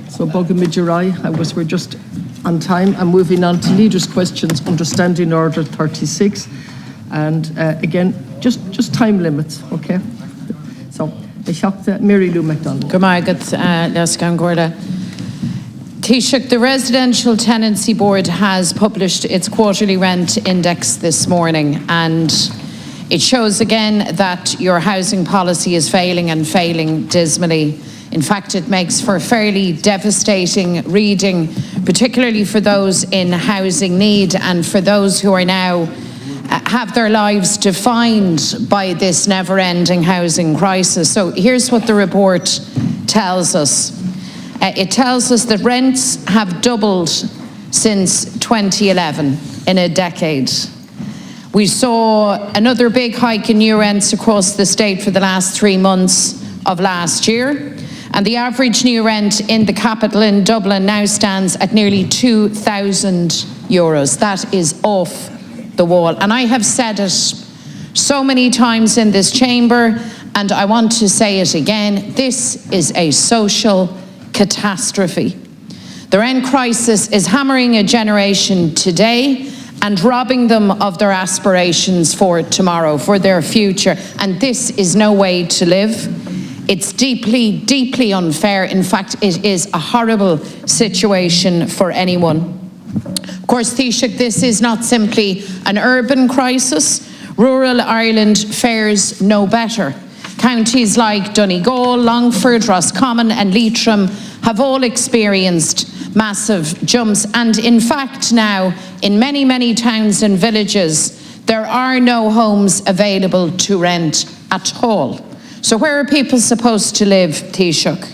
So Bogamadjirai, we're just on time. I'm moving on to leaders' questions under Standing Order 36. And again, just time limits, okay? So, Mary Lou McDonald. Taoiseach, the Residential Tenancy Board has published its quarterly rent index this morning, and it shows again that your housing policy is failing and failing dismally. In fact, it makes for fairly devastating reading, particularly for those in housing need and for those who are now have their lives defined by this never-ending housing crisis. So here's what the report tells us. It tells us that rents have doubled since 2011, in a decade. We saw another big hike in new rents across the state for the last 3 months of last year. And the average new rent in the capital in Dublin now stands at nearly €2,000. That is off the wall. And I have said it so many times in this chamber, and I want to say it again. This is a social catastrophe. The rent crisis is hammering a generation today and robbing them of their aspirations for tomorrow, for their future. And this is no way to live. It's deeply, deeply unfair. In fact, it is a horrible situation for anyone. Of course, Taoiseach, this is not simply an urban crisis. Rural Ireland fares no better. Counties like Donegal, Longford, Roscommon and Leitrim have all experienced massive jumps, and in fact now in many, many towns and villages there are no homes available to rent at all. So where are people supposed to live, Taoiseach?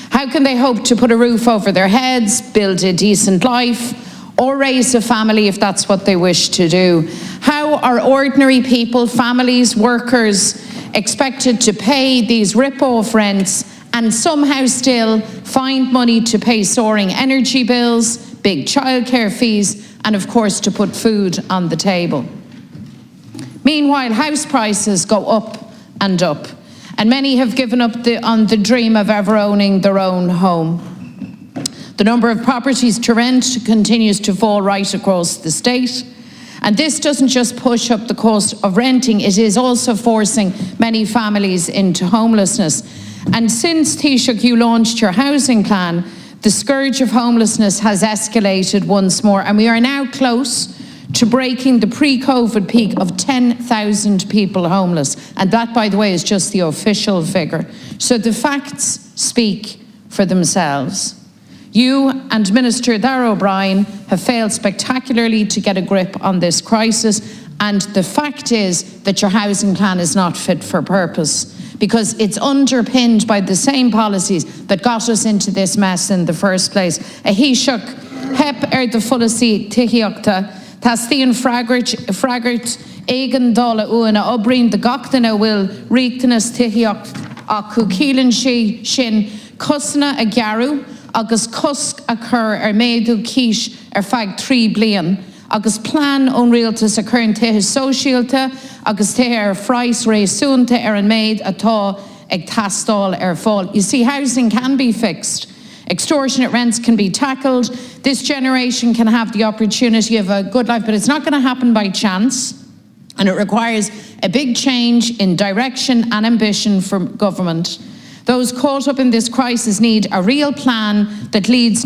How can they hope to put a roof over their heads, build a decent life, or raise a family if that's what they wish to do? How are ordinary people, families, workers expected to pay these rip-off rents and somehow still find money to pay soaring energy bills, big childcare fees, and of course to put food on the table? Meanwhile, house prices go up, and many have given up on the dream of ever owning their own home. The number of properties to rent continues to fall right across the state. And this doesn't just push up the cost of renting, it is also forcing many families into homelessness. And since, Taoiseach, you launched your housing plan, the scourge of homelessness has escalated once more, and we are now close to breaking the pre-COVID peak of 10,000 people homeless. And that, by the way, is just the official figure. So the facts speak for themselves. You and Minister Darragh O'Brien have failed spectacularly to get a grip on this crisis, and the fact is that your housing plan is not fit for purpose, because it's underpinned by the same policies that got us into this mess in the first place. A Taoiseach, hep the fullasi tihiachta, tastíon fragart egan dala uana obrin the gachtana will reachtanas tihiacht acu keelan shin cusna a garu agus cusc a chur méadú quiche fag 3 blian agus plan unrealtas a current tehis socialta agus tehir fries réasúnta an maid atá ag tastal fall. You see, housing can be fixed. Extortionate rents can be tackled. This generation can have the opportunity of a good life, but it's not going to happen by chance. And it requires a big change in direction and ambition from government. Those caught up in this crisis need a real plan that leaves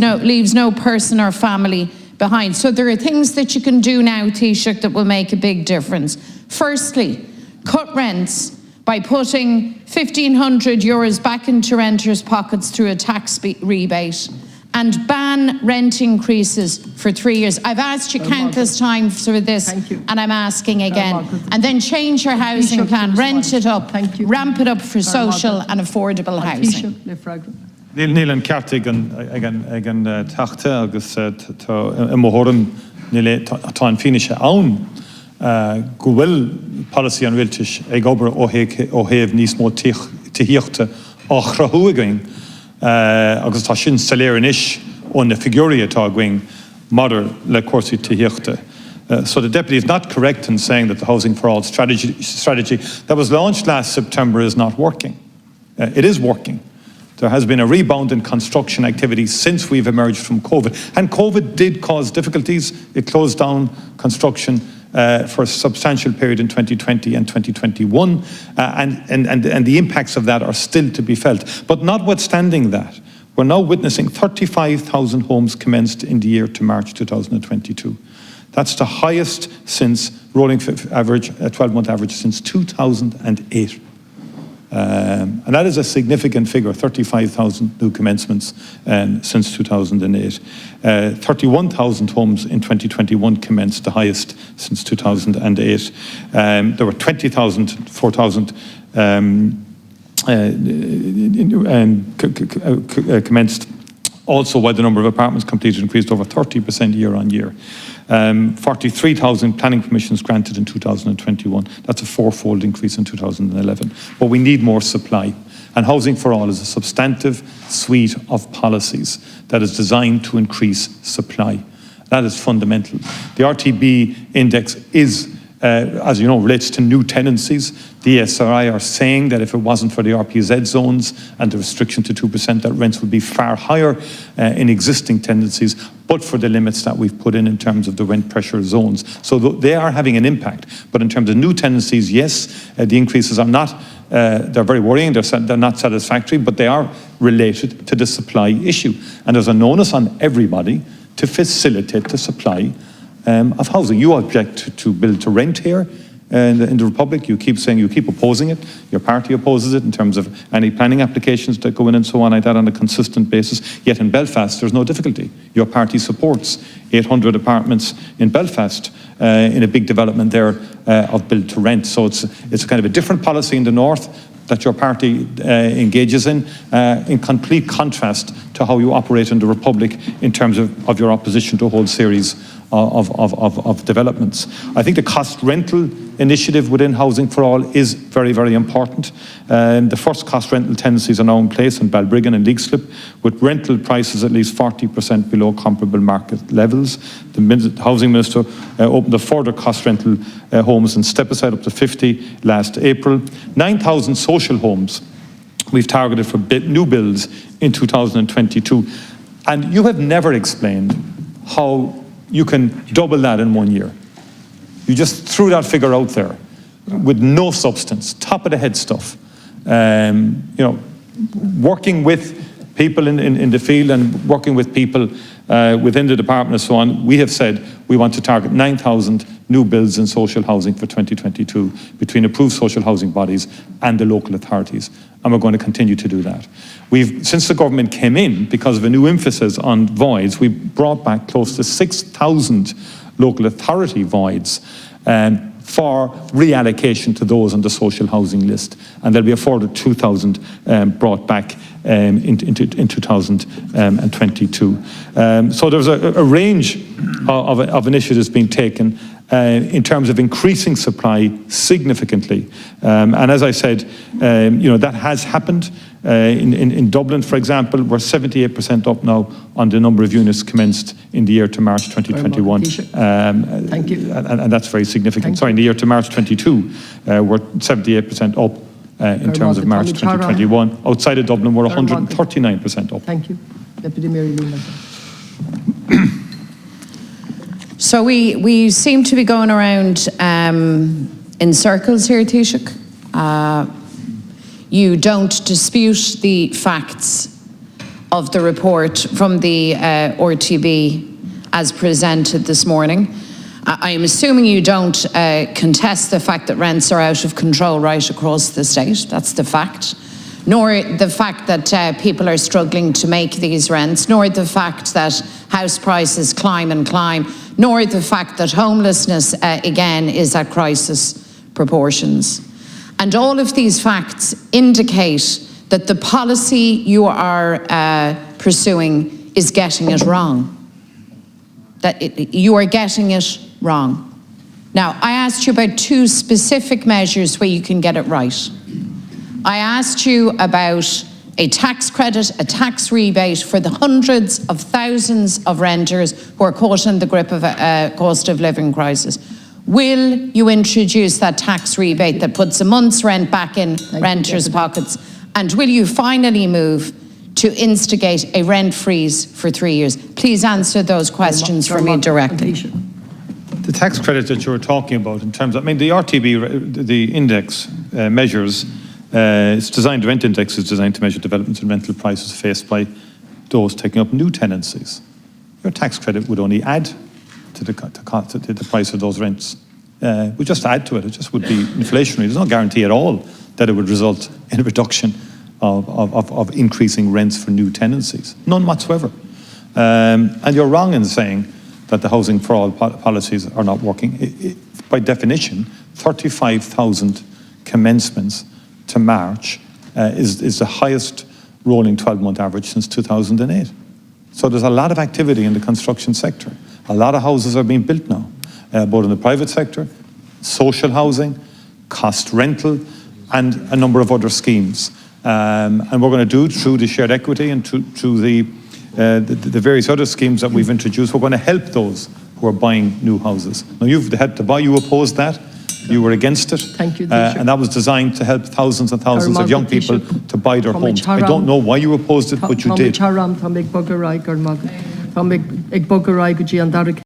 no person or family behind. So there are things that you can do now, Taoiseach, that will make a big difference. Firstly, cut rents by putting €1,500 back into renters' pockets through a tax rebate, and ban rent increases for 3 years. I've asked you countless times for this, and I'm asking again. And then change your housing plan, rent it up, ramp it up for social and affordable housing. Níl an ceartig an teachta agus I mórthúm tá an fíneise ann go bhfuil policy an bhfuilteis ag obair ó thaobh níos mó tíochta á chrathú againn agus tá sin saléir inis ón na figúrí atá going mother le cuasaí tíochta. So the Deputy is not correct in saying that the Housing for All strategy that was launched last September is not working. It is working. There has been a rebound in construction activity since we've emerged from COVID. And COVID did cause difficulties. It closed down construction for a substantial period in 2020 and 2021. And the impacts of that are still to be felt. But notwithstanding that, we're now witnessing 35,000 homes commenced in the year to March 2022. That's the highest since rolling average, 12-month average since 2008. And that is a significant figure, 35,000 new commencements since 2008. 31,000 homes in 2021 commenced, the highest since 2008. There were 4,000 commenced. Also, while the number of apartments completed increased over 30% year on year. 43,000 planning permissions granted in 2021. That's a fourfold increase in 2011. But we need more supply. And Housing for All is a substantive suite of policies that is designed to increase supply. That is fundamental. The RTB index is, as you know, relates to new tenancies. The ESRI are saying that if it wasn't for the RPZ zones and the restriction to 2%, that rents would be far higher in existing tenancies, but for the limits that we've put in terms of the rent pressure zones. So they are having an impact. But in terms of new tenancies, yes, the increases are not, they're very worrying, they're not satisfactory, but they are related to the supply issue. And there's an onus on everybody to facilitate the supply of housing. You object to build to rent here in the Republic. You keep saying, you keep opposing it. Your party opposes it in terms of any planning applications that go in and so on like that on a consistent basis. Yet in Belfast, there's no difficulty. Your party supports 800 apartments in Belfast in a big development there of build to rent. So it's kind of a different policy in the north that your party engages in complete contrast to how you operate in the Republic in terms of your opposition to a whole series of developments. I think the cost rental initiative within Housing for All is very, very important. The first cost rental tenancies are now in place in Balbriggan and Leixlip, with rental prices at least 40% below comparable market levels. The Housing Minister opened a further cost rental homes in Stepaside up to 50 last April. 9,000 social homes we've targeted for new builds in 2022. And you have never explained how you can double that in 1 year. You just threw that figure out there with no substance, top of the head stuff. Working with people in the field and working with people within the department and so on, we have said we want to target 9,000 new builds in social housing for 2022 between approved social housing bodies and the local authorities. And we're going to continue to do that. Since the government came in, because of a new emphasis on voids, we brought back close to 6,000 local authority voids for reallocation to those on the social housing list. And there'll be a further 2,000 brought back in 2022. So there's a range of initiatives being taken in terms of increasing supply significantly. And as I said, that has happened. In Dublin, for example, we're 78% up now on the number of units commenced in the year to March 2021. Thank you. And that's very significant. Sorry, in the year to March 22, we're 78% up in terms of March 2021. Outside of Dublin, we're 139% up. Thank you. Deputy Mayor Luna. So we seem to be going around in circles here, Taoiseach. You don't dispute the facts of the report from the RTB as presented this morning. I am assuming you don't contest the fact that rents are out of control right across the state. That's the fact. Nor the fact that people are struggling to make these rents, nor the fact that house prices climb and climb, nor the fact that homelessness, again, is at crisis proportions. And all of these facts indicate that the policy you are pursuing is getting it wrong. That you are getting it wrong. Now, I asked you about two specific measures where you can get it right. I asked you about a tax credit, a tax rebate for the hundreds of thousands of renters who are caught in the grip of a cost of living crisis. Will you introduce that tax rebate that puts a month's rent back in renters' pockets? And will you finally move to instigate a rent freeze for 3 years? Please answer those questions for me directly. The tax credit that you were talking about in terms of, I mean, the RTB, the index measures, it's designed, the rent index is designed to measure developments in rental prices faced by those taking up new tenancies. Your tax credit would only add to the price of those rents. Would just add to it. It just would be inflationary. There's no guarantee at all that it would result in a reduction of increasing rents for new tenancies. None whatsoever. And you're wrong in saying that the housing for all policies are not working. By definition, 35,000 commencements to March is the highest rolling 12-month average since 2008. So there's a lot of activity in the construction sector. A lot of houses are being built now, both in the private sector, social housing, cost rental, and a number of other schemes. And we're going to do through the shared equity and through the various other schemes that we've introduced, we're going to help those who are buying new houses. Now, you've had to buy, you opposed that, you were against it. Thank you, and that was designed to help thousands and thousands of young people to buy their homes. I don't know why you opposed it, but you did.